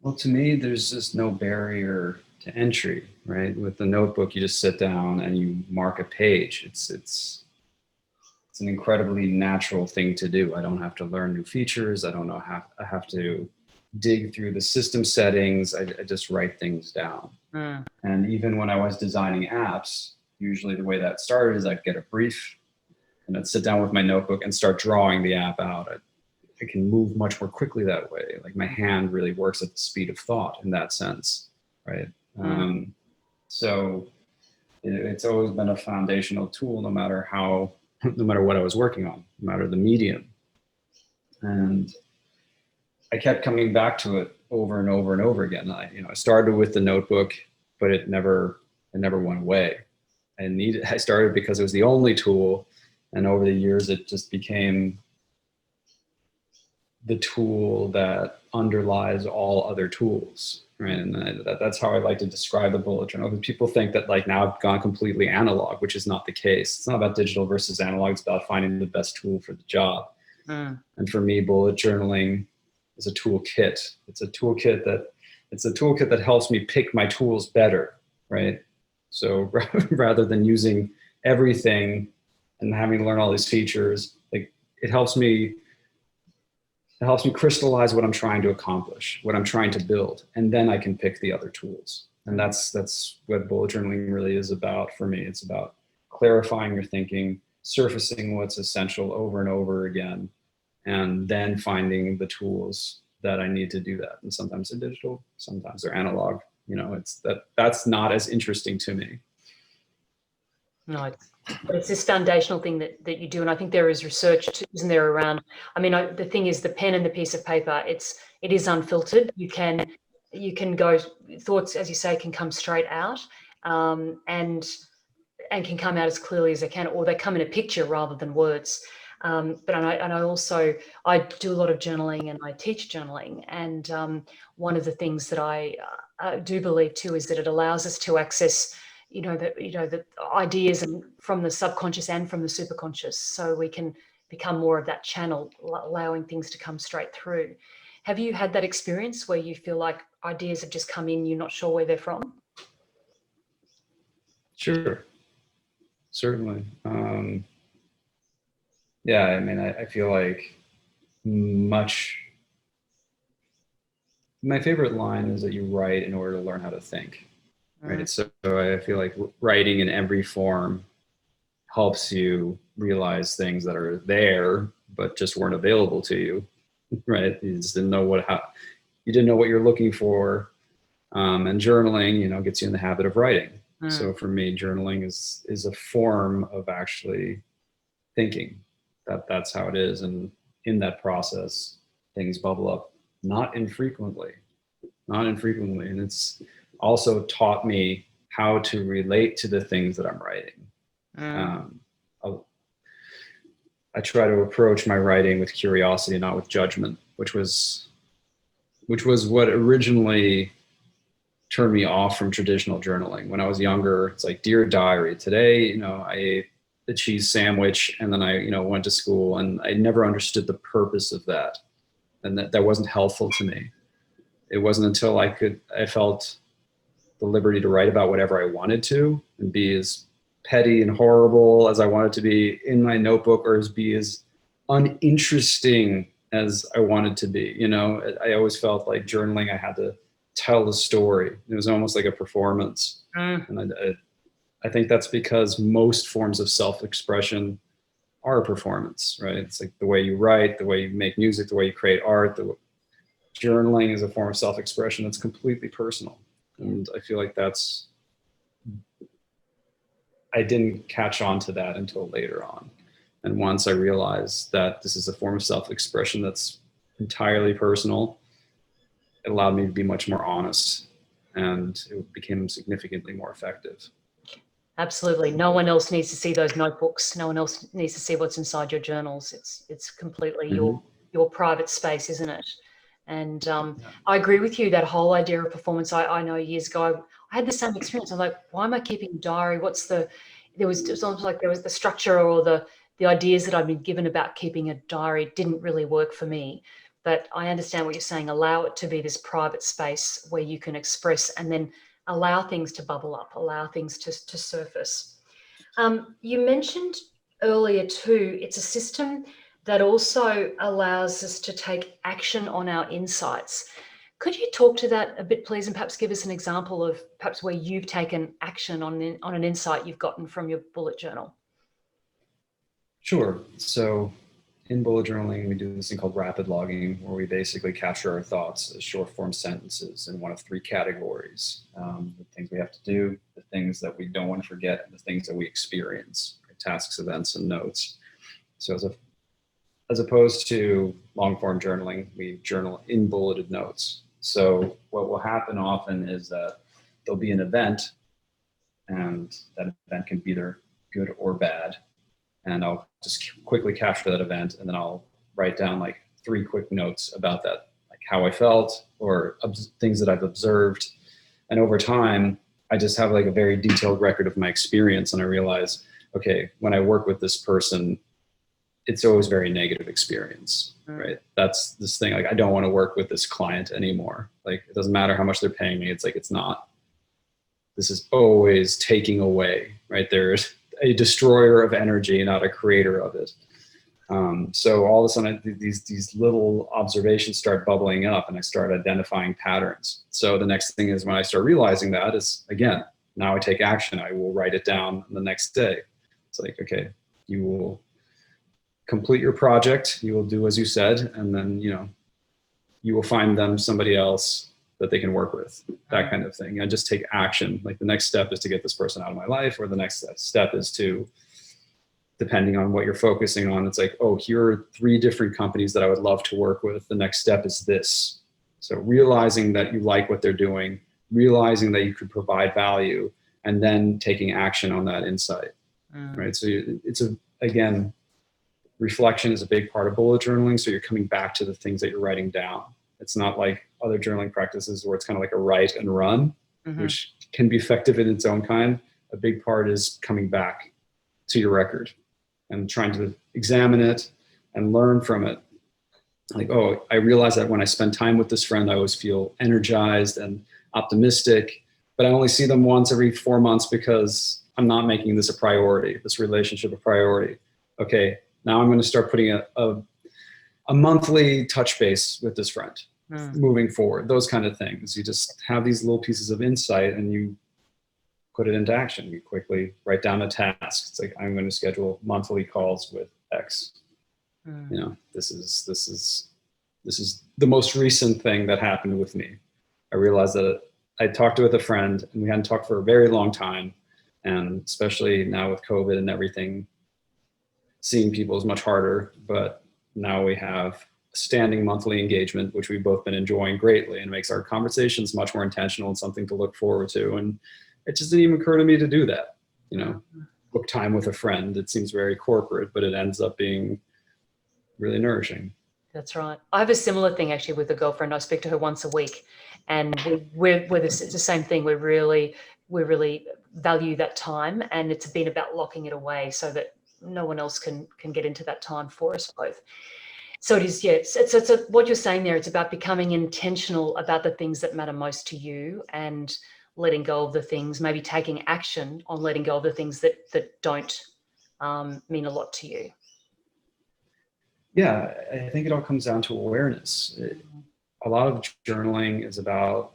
Well, to me, there's just no barrier to entry, right? With the notebook, you just sit down and you mark a page. It's an incredibly natural thing to do. I don't have to learn new features. I have to dig through the system settings. I just write things down. And even when I was designing apps, usually the way that started is I'd get a brief and I'd sit down with my notebook and start drawing the app out. I can move much more quickly that way. Like, my hand really works at the speed of thought in that sense, right? So it's always been a foundational tool, no matter what I was working on, no matter the medium. And I kept coming back to it over and over and over again. I started with the notebook, but it never went away. I started because it was the only tool, and over the years it just became the tool that underlies all other tools, right? And that's how I like to describe the bullet journal. Because people think that like now I've gone completely analog, which is not the case. It's not about digital versus analog. It's about finding the best tool for the job. And for me, bullet journaling is a toolkit. It's a toolkit that helps me pick my tools better, right? So rather than using everything and having to learn all these features, like it helps me crystallize what I'm trying to accomplish, what I'm trying to build, and then I can pick the other tools. And that's what bullet journaling really is about for me. It's about clarifying your thinking, surfacing what's essential over and over again, and then finding the tools that I need to do that. And sometimes they're digital, sometimes they're analog. You know, that's not as interesting to me. No, it's this foundational thing that you do. And I think there is research, isn't there, around, I mean, the thing is the pen and the piece of paper, it is unfiltered. You can go, thoughts, as you say, can come straight out, and can come out as clearly as they can, or they come in a picture rather than words. But I do a lot of journaling and I teach journaling. And one of the things that I do believe too is that it allows us to access, the ideas and from the subconscious and from the superconscious, so we can become more of that channel, allowing things to come straight through. Have you had that experience where you feel like ideas have just come in, you're not sure where they're from? Sure, certainly. Yeah, I mean, I feel like my favorite line is that you write in order to learn how to think, right? So I feel like writing in every form helps you realize things that are there, but just weren't available to you, right? You just didn't know what you're looking for. And journaling, gets you in the habit of writing. So for me, journaling is a form of actually thinking. That's how it is. And in that process, things bubble up, not infrequently. And it's also taught me how to relate to the things that I'm writing. I try to approach my writing with curiosity, not with judgment, which was what originally turned me off from traditional journaling. When I was younger, it's like, dear diary, today, I ate the cheese sandwich and then I, went to school, and I never understood the purpose of that. And that wasn't helpful to me. It wasn't until I felt the liberty to write about whatever I wanted to and be as petty and horrible as I wanted to be in my notebook, or be as uninteresting as I wanted to be. I always felt like journaling, I had to tell the story. It was almost like a performance. And I think that's because most forms of self-expression are a performance, right? It's like the way you write, the way you make music, the way you create art. Journaling is a form of self-expression that's completely personal. And I feel like I didn't catch on to that until later on. And once I realized that this is a form of self-expression that's entirely personal, it allowed me to be much more honest, and it became significantly more effective. Absolutely. No one else needs to see those notebooks. No one else needs to see what's inside your journals. It's completely your private space, isn't it? And I agree with you, that whole idea of performance. I know years ago, I had the same experience. I'm like, why am I keeping a diary? It was almost like there was the structure, or the ideas that I'd been given about keeping a diary didn't really work for me. But I understand what you're saying. Allow it to be this private space where you can express, and then allow things to bubble up, allow things to surface. You mentioned earlier too, it's a system that also allows us to take action on our insights. Could you talk to that a bit, please, and perhaps give us an example of perhaps where you've taken action on an insight you've gotten from your bullet journal? Sure. So in bullet journaling, we do this thing called rapid logging, where we basically capture our thoughts as short form sentences in one of three categories: the things we have to do, the things that we don't want to forget, and the things that we experience, right? Tasks, events, and notes. So as opposed to long form journaling, we journal in bulleted notes. So what will happen often is that there'll be an event, and that event can be either good or bad. And I'll just quickly capture that event, and then I'll write down like 3 quick notes about that, like how I felt or things that I've observed. And over time, I just have like a very detailed record of my experience. And I realize, okay, when I work with this person, it's always very negative experience, right? That's this thing. Like, I don't want to work with this client anymore. Like, it doesn't matter how much they're paying me. It's like, this is always taking away, right? There's a destroyer of energy, not a creator of it. So all of a sudden, these little observations start bubbling up, and I start identifying patterns. So the next thing is, when I start realizing that, is, again, now I take action. I will write it down the next day. It's like, okay, you will complete your project. You will do as you said, and then, you will find them somebody else that they can work with, that kind of thing. I just take action. Like, the next step is to get this person out of my life, or the next step is to, depending on what you're focusing on, it's like, oh, here are 3 different companies that I would love to work with. The next step is this. So realizing that you like what they're doing, realizing that you could provide value, and then taking action on that insight, right? So again, reflection is a big part of bullet journaling. So you're coming back to the things that you're writing down. It's not like other journaling practices where it's kind of like a write and run, which can be effective in its own kind. A big part is coming back to your record and trying to examine it and learn from it. Like, oh, I realize that when I spend time with this friend, I always feel energized and optimistic, but I only see them once every 4 months because I'm not making this a priority, this relationship a priority. Okay, now I'm going to start putting a monthly touch base with this friend moving forward. Those kind of things. You just have these little pieces of insight and you put it into action. You quickly write down a task. It's like, I'm going to schedule monthly calls with X. This is the most recent thing that happened with me. I realized that I talked with a friend, and we hadn't talked for a very long time. And especially now with COVID and everything, seeing people is much harder, but now we have a standing monthly engagement, which we've both been enjoying greatly, and makes our conversations much more intentional and something to look forward to. And it just didn't even occur to me to do that, book time with a friend. It seems very corporate, but it ends up being really nourishing. That's right. I have a similar thing actually with a girlfriend. I speak to her once a week, and we're it's the same thing. We really value that time, and it's been about locking it away so that no one else can get into that time for us both. So it is, yes. It's what you're saying there. It's about becoming intentional about the things that matter most to you, and letting go of the things, maybe taking action on letting go of the things that don't mean a lot to you. Yeah, I think it all comes down to awareness. A lot of journaling is about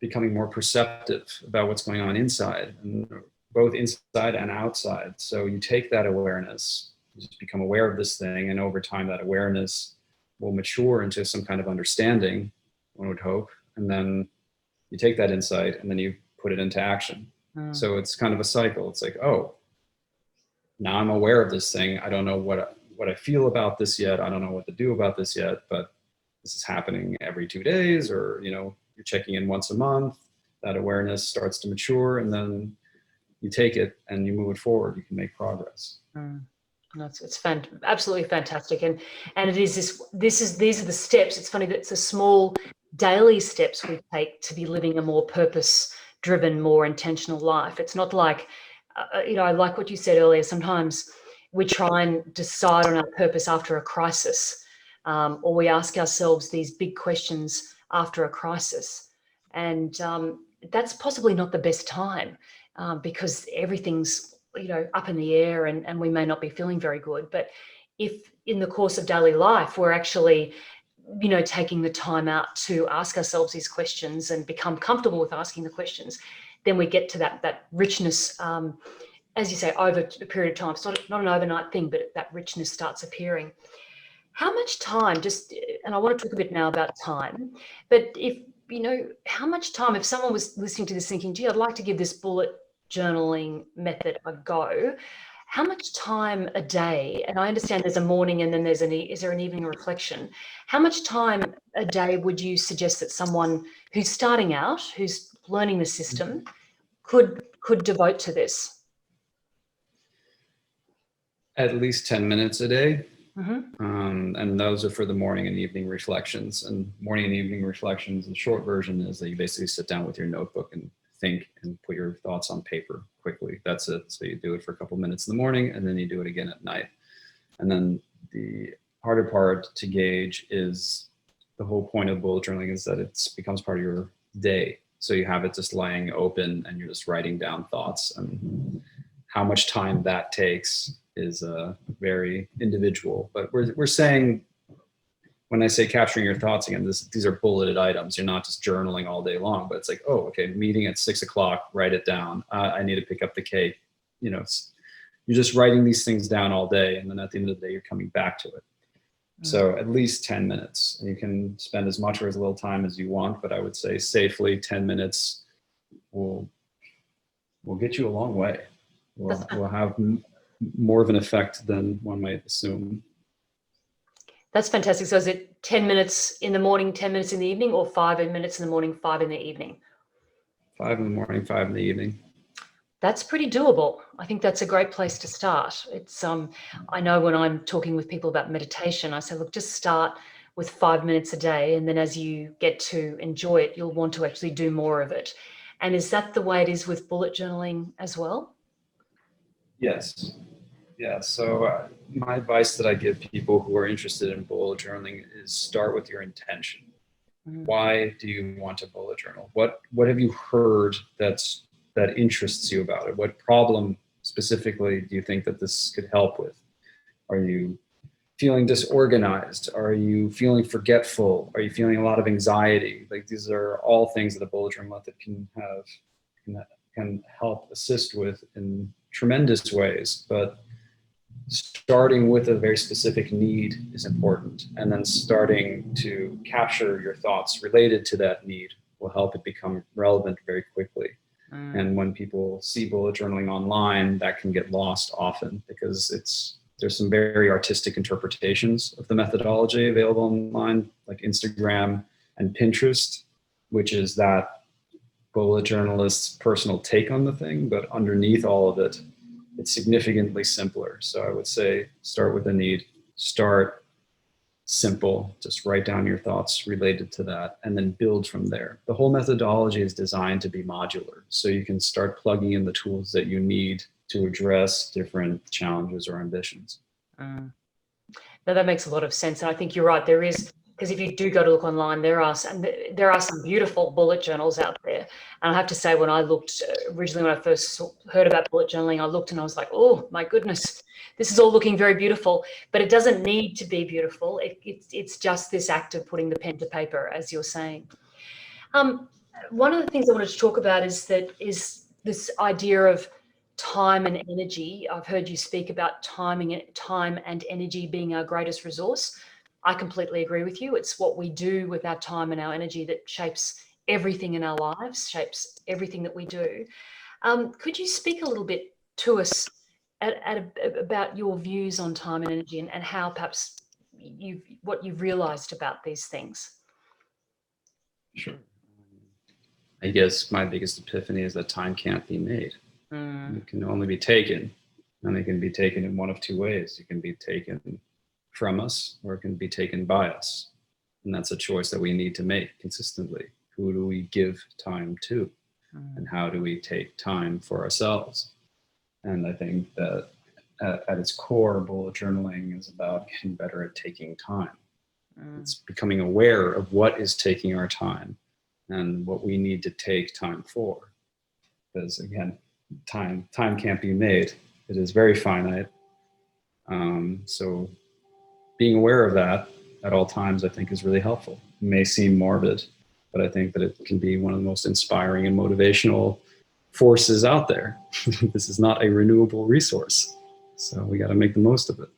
becoming more perceptive about what's going on inside, and both inside and outside. So you take that awareness, you just become aware of this thing, and over time that awareness will mature into some kind of understanding, one would hope, and then you take that insight and then you put it into action. So it's kind of a cycle. It's like, oh, now I'm aware of this thing. I don't know what I feel about this yet. I don't know what to do about this yet, but this is happening every 2 days, or, you're checking in once a month. That awareness starts to mature, and then you take it and you move it forward. You can make progress. It's absolutely fantastic. And it is these are the steps. It's funny that it's the small daily steps we take to be living a more purpose-driven, more intentional life. It's not like, I like what you said earlier. Sometimes we try and decide on our purpose after a crisis, or we ask ourselves these big questions after a crisis. And that's possibly not the best time, because everything's, up in the air, and we may not be feeling very good. But if in the course of daily life, we're actually, taking the time out to ask ourselves these questions and become comfortable with asking the questions, then we get to that richness, as you say, over a period of time. It's not an overnight thing, but that richness starts appearing. How much time, and I want to talk a bit now about time, but how much time, if someone was listening to this thinking, gee, I'd like to give this bullet journaling method a go, how much time a day, and I understand there's a morning and then is there an evening reflection, how much time a day would you suggest that someone who's starting out, who's learning the system, could devote to this? At least 10 minutes a day. And those are for the morning and evening reflections. And morning and evening reflections, the short version is that you basically sit down with your notebook and think and put your thoughts on paper quickly. That's it. So you do it for a couple minutes in the morning, and then you do it again at night. And then the harder part to gauge is the whole point of bullet journaling is that it becomes part of your day. So you have it just lying open and you're just writing down thoughts, and how much time that takes is very individual. But we're saying, when I say capturing your thoughts again, these are bulleted items. You're not just journaling all day long, but it's like, oh, okay, meeting at 6 o'clock, write it down. I need to pick up the cake. You know, you're just writing these things down all day, and then at the end of the day, you're coming back to it. So at least 10 minutes. You can spend as much or as little time as you want, but I would say safely 10 minutes will get you a long way. Will have more of an effect than one might assume. That's fantastic. So is it 10 minutes in the morning, 10 minutes in the evening, or 5 minutes in the morning, 5 in the evening? 5 in the morning, 5 in the evening. That's pretty doable. I think that's a great place to start. It's I know when I'm talking with people about meditation, I say, look, just start with 5 minutes a day, and then as you get to enjoy it, you'll want to actually do more of it. And is that the way it is with bullet journaling as well? Yes. Yeah. So my advice that I give people who are interested in bullet journaling is start with your intention. Why do you want to bullet journal? What have you heard that interests you about it? What problem specifically do you think that this could help with? Are you feeling disorganized? Are you feeling forgetful? Are you feeling a lot of anxiety? Like, these are all things that a bullet journal method can help assist with in tremendous ways. But starting with a very specific need is important, and then starting to capture your thoughts related to that need will help it become relevant very quickly. And when people see bullet journaling online, that can get lost often, because there's some very artistic interpretations of the methodology available online, like Instagram and Pinterest, which is that bullet journalist's personal take on the thing. But underneath all of it, it's significantly simpler. So I would say start with a need, start simple, just write down your thoughts related to that, and then build from there. The whole methodology is designed to be modular, so you can start plugging in the tools that you need to address different challenges or ambitions. No, that makes a lot of sense. And I think you're right. There is, because if you do go to look online, there are some beautiful bullet journals out there. And I have to say, when I looked originally, when I first heard about bullet journaling, I looked and I was like, oh my goodness, this is all looking very beautiful. But it doesn't need to be beautiful. It's just this act of putting the pen to paper, as you're saying. One of the things I wanted to talk about is this idea of time and energy. I've heard you speak about time and energy being our greatest resource. I completely agree with you. It's what we do with our time and our energy that shapes everything in our lives, shapes everything that we do. Could you speak a little bit to us about your views on time and energy, and how perhaps what you've realized about these things? Sure. I guess my biggest epiphany is that time can't be made. It can only be taken, and it can be taken in one of two ways. It can be taken from us, or it can be taken by us. And that's a choice that we need to make consistently. Who do we give time to? And how do we take time for ourselves? And I think that at its core, bullet journaling is about getting better at taking time. It's becoming aware of what is taking our time and what we need to take time for. Because again, time can't be made. It is very finite. So being aware of that at all times, I think, is really helpful. It may seem morbid, but I think that it can be one of the most inspiring and motivational forces out there. This is not a renewable resource, so we got to make the most of it.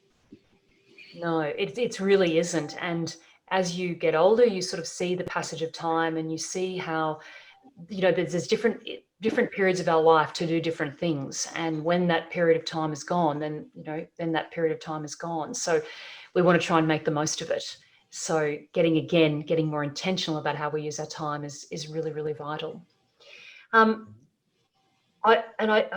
No, it really isn't. And as you get older, you sort of see the passage of time, and you see how, there's different periods of our life to do different things. And when that period of time is gone, then that period of time is gone. So we want to try and make the most of it. So getting more intentional about how we use our time is really, really vital. I've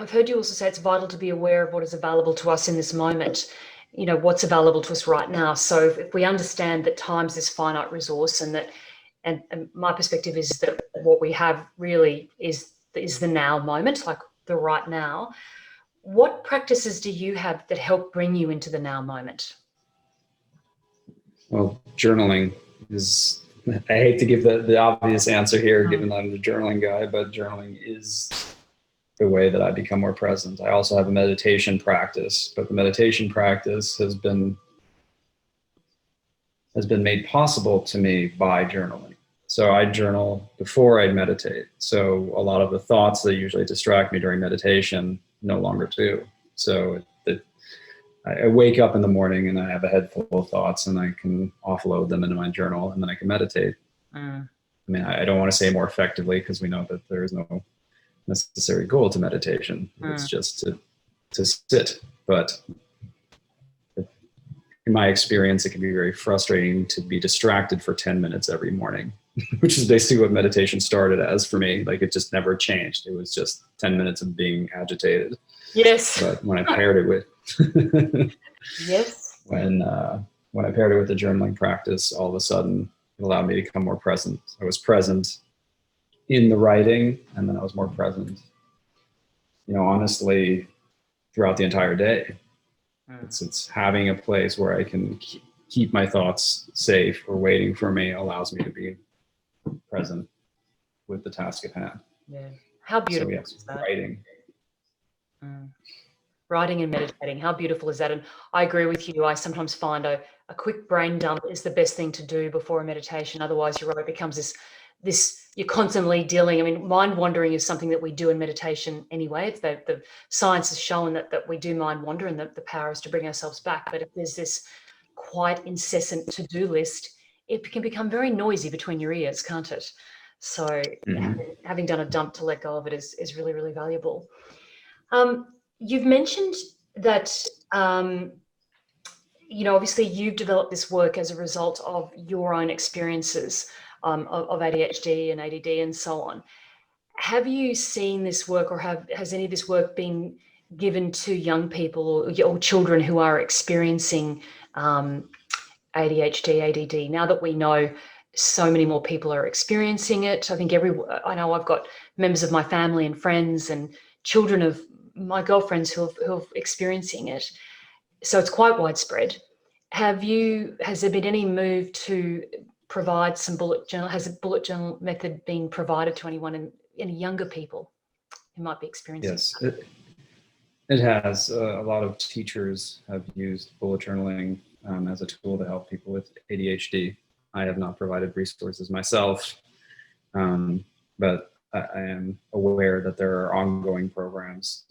heard you also say it's vital to be aware of what is available to us in this moment. what's available to us right now. So if we understand that time's this finite resource, and my perspective is that what we have really is the now moment, like the right now. What practices do you have that help bring you into the now moment? Well, journaling is, I hate to give the obvious answer here, given that I'm the journaling guy, but journaling is the way that I become more present. I also have a meditation practice, but the meditation practice has been made possible to me by journaling. So I journal before I meditate. So a lot of the thoughts that usually distract me during meditation no longer do. So I wake up in the morning and I have a head full of thoughts, and I can offload them into my journal, and then I can meditate. I mean, I don't want to say more effectively, because we know that there is no necessary goal to meditation. It's just to sit. But in my experience, it can be very frustrating to be distracted for 10 minutes every morning, which is basically what meditation started as for me. Like, it just never changed. It was just 10 minutes of being agitated. Yes. But when I paired it with yes. When I paired it with the journaling practice, all of a sudden it allowed me to become more present. I was present in the writing, and then I was more present, honestly, throughout the entire day. It's having a place where I can keep my thoughts safe or waiting for me allows me to be present with the task at hand. Yeah. How beautiful is that? Writing. Writing and meditating. How beautiful is that? And I agree with you. I sometimes find a quick brain dump is the best thing to do before a meditation. Otherwise, you're right, it becomes this you're constantly dealing. I mean, mind wandering is something that we do in meditation anyway. It's the science has shown that we do mind wander, and that the power is to bring ourselves back. But if there's this quite incessant to-do list, it can become very noisy between your ears, can't it? So having done a dump to let go of it is really, really valuable. You've mentioned that, obviously you've developed this work as a result of your own experiences of ADHD and ADD and so on. Have you seen this work, or has any of this work been given to young people or children who are experiencing ADHD, ADD? Now that we know so many more people are experiencing it, I know I've got members of my family and friends and children of my girlfriends who are experiencing it. So it's quite widespread. Has there been any move to provide some bullet journal? Has a bullet journal method been provided to anyone in any younger people who might be experiencing? Yes, it has. A lot of teachers have used bullet journaling as a tool to help people with ADHD. I have not provided resources myself, but I am aware that there are ongoing programs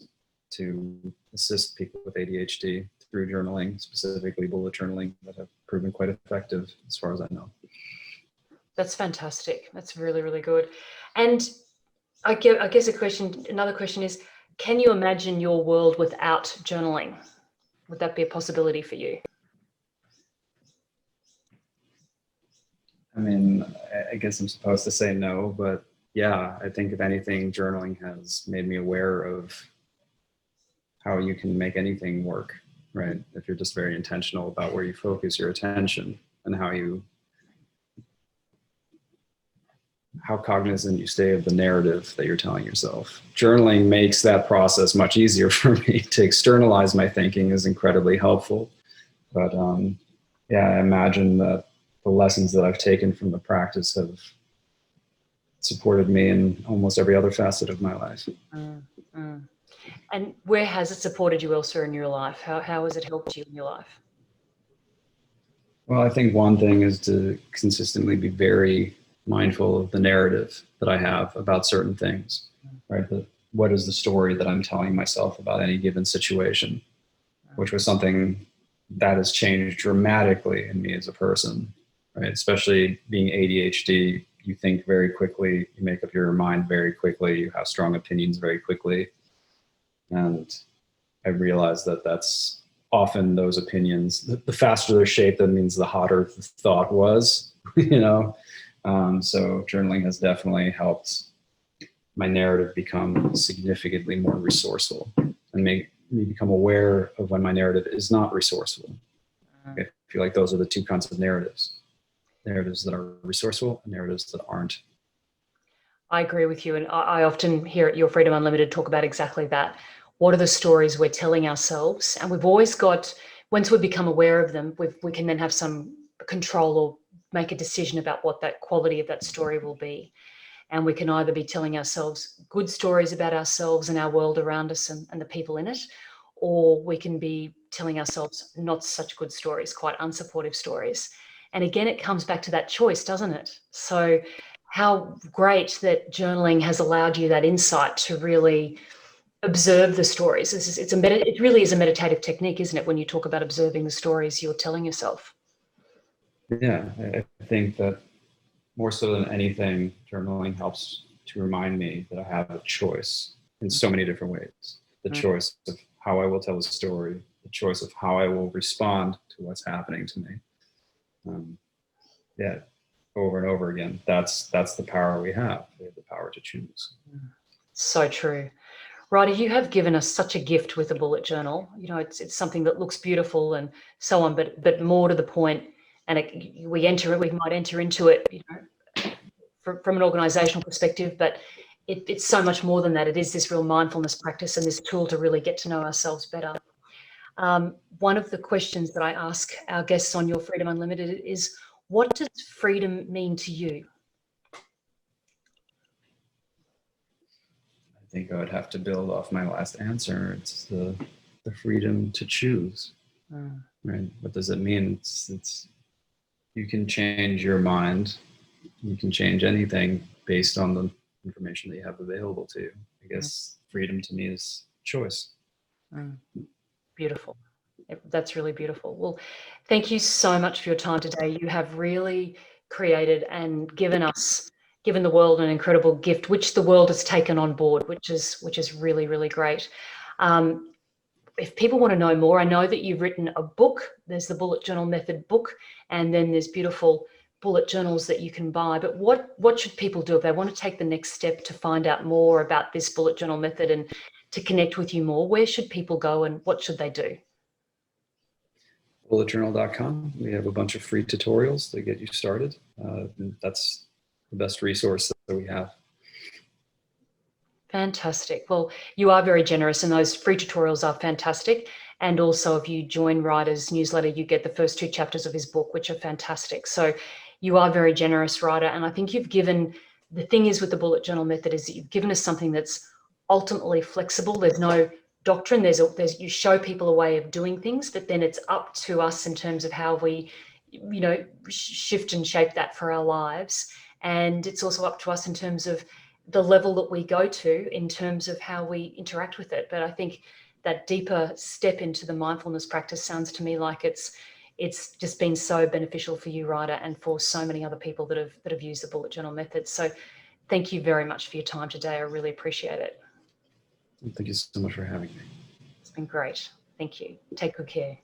to assist people with ADHD through journaling, specifically bullet journaling, that have proven quite effective as far as I know. That's fantastic. That's really, really good. And I guess another question is, can you imagine your world without journaling? Would that be a possibility for you? I mean, I guess I'm supposed to say no, but yeah, I think if anything, journaling has made me aware of how you can make anything work, right? If you're just very intentional about where you focus your attention and how cognizant you stay of the narrative that you're telling yourself. Journaling makes that process much easier for me. To externalize my thinking is incredibly helpful. But yeah, I imagine that the lessons that I've taken from the practice have supported me in almost every other facet of my life. And where has it supported you elsewhere in your life? How has it helped you in your life? Well, I think one thing is to consistently be very mindful of the narrative that I have about certain things, right? What is the story that I'm telling myself about any given situation, which was something that has changed dramatically in me as a person, right? Especially being ADHD, you think very quickly, you make up your mind very quickly, you have strong opinions very quickly. And I realized that that's often those opinions, the faster they're shaped, that means the hotter the thought was, So journaling has definitely helped my narrative become significantly more resourceful and me become aware of when my narrative is not resourceful. I feel like those are the two kinds of narratives. Narratives that are resourceful and narratives that aren't. I agree with you. And I often hear at Your Freedom Unlimited talk about exactly that. What are the stories we're telling ourselves? And we've always got, once we become aware of them, we can then have some control or make a decision about what that quality of that story will be. And we can either be telling ourselves good stories about ourselves and our world around us and the people in it, or we can be telling ourselves not such good stories, quite unsupportive stories. And again, it comes back to that choice, doesn't it? So how great that journaling has allowed you that insight to really observe the stories. It really is a meditative technique, isn't it? When you talk about observing the stories you're telling yourself. Yeah, I think that more so than anything, journaling helps to remind me that I have a choice in so many different ways. The choice of how I will tell a story, the choice of how I will respond to what's happening to me. Yeah, over and over again. That's the power we have. We have the power to choose. So true. Ryder, you have given us such a gift with a bullet journal. You know, it's something that looks beautiful and so on, but more to the point, and we might enter into it, you know, from an organizational perspective, but it's so much more than that. It is this real mindfulness practice and this tool to really get to know ourselves better. One of the questions that I ask our guests on Your Freedom Unlimited is, what does freedom mean to you? I think I would have to build off my last answer. It's the freedom to choose. Right? What does it mean? It's you can change your mind. You can change anything based on the information that you have available to you. I guess freedom to me is choice. Beautiful. That's really beautiful. Well, thank you so much for your time today. You have really created and given the world an incredible gift, which the world has taken on board, which is really, really great. If people want to know more, I know that you've written a book. There's the Bullet Journal Method book, and then there's beautiful bullet journals that you can buy. But what should people do if they want to take the next step to find out more about this bullet journal method and to connect with you more? Where should people go and what should they do? bulletjournal.com. We have a bunch of free tutorials that get you started. That's the best resource that we have. Fantastic. Well, you are very generous and those free tutorials are fantastic. And also if you join Ryder's newsletter, you get the first 2 chapters of his book, which are fantastic. So you are very generous, Ryder. And I think the thing is with the bullet journal method is that you've given us something that's ultimately flexible. There's no doctrine. You show people a way of doing things, but then it's up to us in terms of how we, you know, shift and shape that for our lives. And it's also up to us in terms of the level that we go to in terms of how we interact with it. But I think that deeper step into the mindfulness practice sounds to me like it's just been so beneficial for you, Ryder, and for so many other people that have used the bullet journal method. So thank you very much for your time today. I really appreciate it. Thank you so much for having me. It's been great. Thank you. Take good care.